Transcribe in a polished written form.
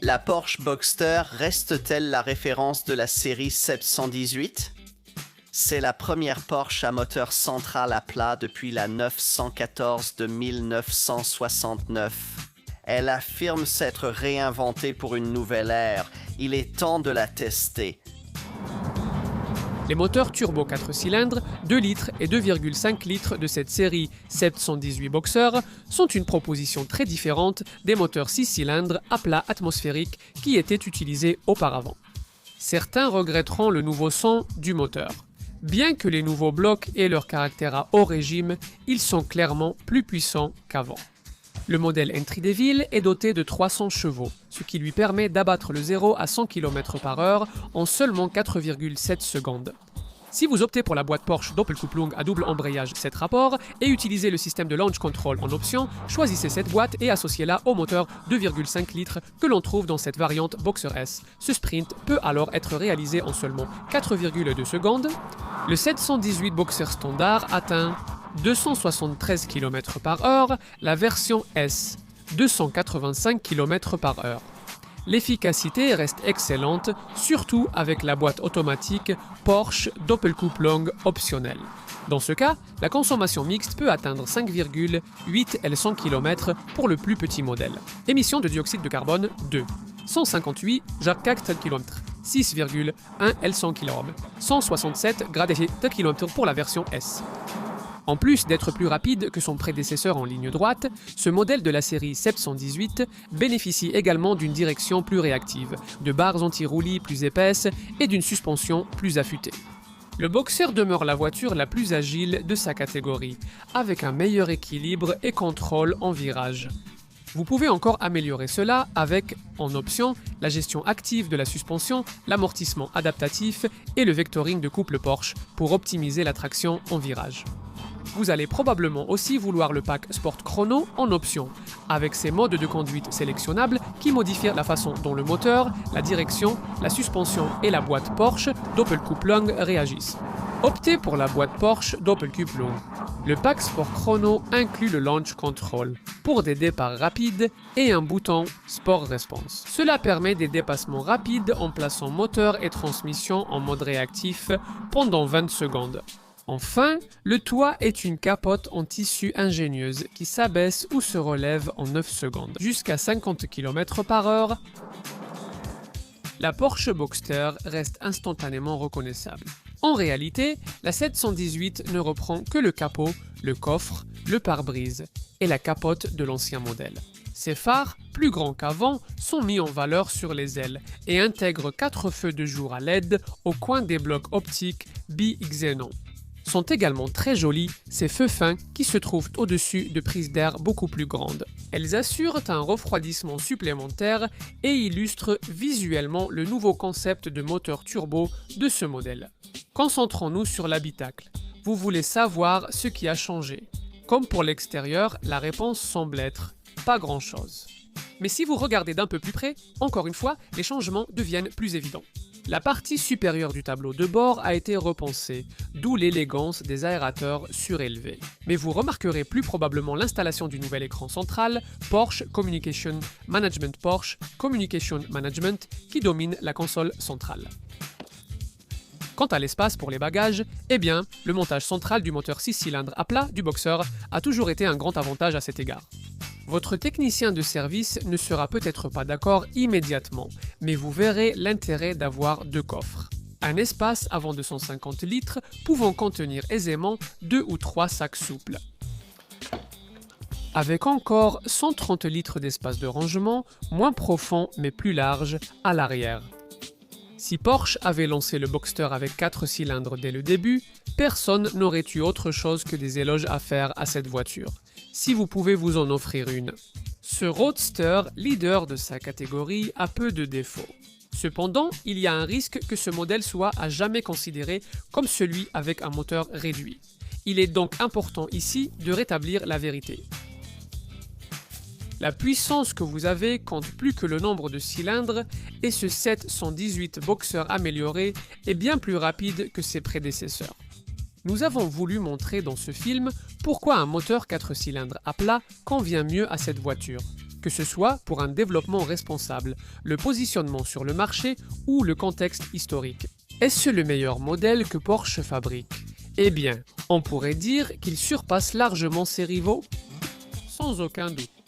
La Porsche Boxster reste-t-elle la référence de la série 718? C'est la première Porsche à moteur central à plat depuis la 914 de 1969. Elle affirme s'être réinventée pour une nouvelle ère. Il est temps de la tester. Les moteurs turbo 4 cylindres, 2 litres et 2,5 litres de cette série 718 Boxer sont une proposition très différente des moteurs 6 cylindres à plat atmosphérique qui étaient utilisés auparavant. Certains regretteront le nouveau son du moteur. Bien que les nouveaux blocs aient leur caractère à haut régime, ils sont clairement plus puissants qu'avant. Le modèle Entry Devil est doté de 300 chevaux, ce qui lui permet d'abattre le 0 à 100 km/h en seulement 4,7 secondes. Si vous optez pour la boîte Porsche Doppelkupplung à double embrayage 7 rapports et utilisez le système de launch control en option, choisissez cette boîte et associez-la au moteur 2,5 litres que l'on trouve dans cette variante Boxer S. Ce sprint peut alors être réalisé en seulement 4,2 secondes. Le 718 Boxer standard atteint 273 km/h, la version S, 285 km/h. L'efficacité reste excellente, surtout avec la boîte automatique Porsche Doppelkupplung optionnelle. Dans ce cas, la consommation mixte peut atteindre 5,8 L100 km pour le plus petit modèle. Émissions de dioxyde de carbone 2. 158 km, 6,1 L100 km, 167 km pour la version S. En plus d'être plus rapide que son prédécesseur en ligne droite, ce modèle de la série 718 bénéficie également d'une direction plus réactive, de barres anti-roulis plus épaisses et d'une suspension plus affûtée. Le Boxer demeure la voiture la plus agile de sa catégorie, avec un meilleur équilibre et contrôle en virage. Vous pouvez encore améliorer cela avec, en option, la gestion active de la suspension, l'amortissement adaptatif et le vectoring de couple Porsche pour optimiser la traction en virage. Vous allez probablement aussi vouloir le pack Sport Chrono en option, avec ses modes de conduite sélectionnables qui modifient la façon dont le moteur, la direction, la suspension et la boîte Porsche Doppelkupplung réagissent. Optez pour la boîte Porsche Doppelkupplung. Le pack Sport Chrono inclut le Launch Control pour des départs rapides et un bouton Sport Response. Cela permet des dépassements rapides en plaçant moteur et transmission en mode réactif pendant 20 secondes. Enfin, le toit est une capote en tissu ingénieuse qui s'abaisse ou se relève en 9 secondes, jusqu'à 50 km/h. La Porsche Boxster reste instantanément reconnaissable. En réalité, la 718 ne reprend que le capot, le coffre, le pare-brise et la capote de l'ancien modèle. Ces phares, plus grands qu'avant, sont mis en valeur sur les ailes et intègrent 4 feux de jour à LED au coin des blocs optiques bi-xénon. Sont également très jolies ces feux fins qui se trouvent au-dessus de prises d'air beaucoup plus grandes. Elles assurent un refroidissement supplémentaire et illustrent visuellement le nouveau concept de moteur turbo de ce modèle. Concentrons-nous sur l'habitacle. Vous voulez savoir ce qui a changé. Comme pour l'extérieur, la réponse semble être pas grand-chose. Mais si vous regardez d'un peu plus près, encore une fois, les changements deviennent plus évidents. La partie supérieure du tableau de bord a été repensée, d'où l'élégance des aérateurs surélevés. Mais vous remarquerez plus probablement l'installation du nouvel écran central Porsche Communication Management qui domine la console centrale. Quant à l'espace pour les bagages, eh bien, le montage central du moteur 6 cylindres à plat du Boxer a toujours été un grand avantage à cet égard. Votre technicien de service ne sera peut-être pas d'accord immédiatement, mais vous verrez l'intérêt d'avoir 2 coffres. Un espace avant 250 litres pouvant contenir aisément 2 ou 3 sacs souples. Avec encore 130 litres d'espace de rangement, moins profond mais plus large, à l'arrière. Si Porsche avait lancé le Boxster avec 4 cylindres dès le début, personne n'aurait eu autre chose que des éloges à faire à cette voiture. Si vous pouvez vous en offrir une. Ce Roadster, leader de sa catégorie, a peu de défauts. Cependant, il y a un risque que ce modèle soit à jamais considéré comme celui avec un moteur réduit. Il est donc important ici de rétablir la vérité. La puissance que vous avez compte plus que le nombre de cylindres et ce 718 Boxer amélioré est bien plus rapide que ses prédécesseurs. Nous avons voulu montrer dans ce film pourquoi un moteur 4 cylindres à plat convient mieux à cette voiture. que ce soit pour un développement responsable, le positionnement sur le marché ou le contexte historique. Est-ce le meilleur modèle que Porsche fabrique? Eh bien, on pourrait dire qu'il surpasse largement ses rivaux? Sans aucun doute.